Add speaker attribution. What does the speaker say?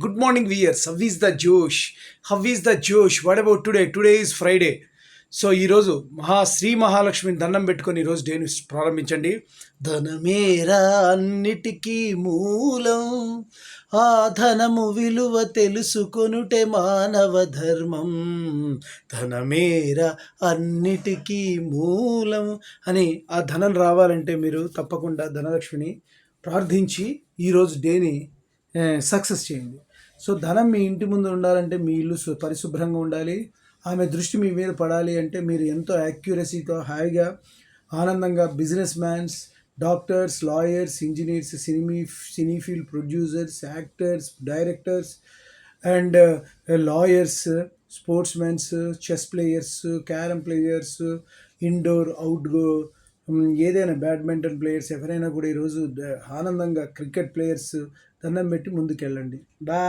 Speaker 1: Good morning, viewers. How is the Josh? How is the Josh? What about today? Today is Friday. So ఈరోజు శ్రీ మహాలక్ష్మిని దండం పెట్టుకొని ఈరోజు డేని ప్రారంభించండి. ధనమేరా అన్నిటికీ మూలం, ఆ ధనము విలువ తెలుసుకొనుటే మానవ ధర్మం. ధనమేరా అన్నిటికీ మూలం అని ఆ ధనం రావాలంటే మీరు తప్పకుండా ధనలక్ష్మిని ప్రార్థించి ఈరోజు డేని సక్సెస్ చేయండి. సో ధనం మీ ఇంటి ముందు ఉండాలంటే మీ ఇల్లు పరిశుభ్రంగా ఉండాలి. ఆమె దృష్టి మీ మీద పడాలి అంటే మీరు ఎంతో యాక్యురసీతో హాయిగా ఆనందంగా business mans, doctors, lawyers, engineers, cine field producers, actors, directors and lawyers, sports mens, chess players, carrom players, indoor outdoor ఏదైనా బ్యాడ్మింటన్ ప్లేయర్స్ ఎవరైనా కూడా ఈరోజు ఆనందంగా క్రికెట్ ప్లేయర్స్ దండం పెట్టి ముందుకెళ్ళండి. బాయ్.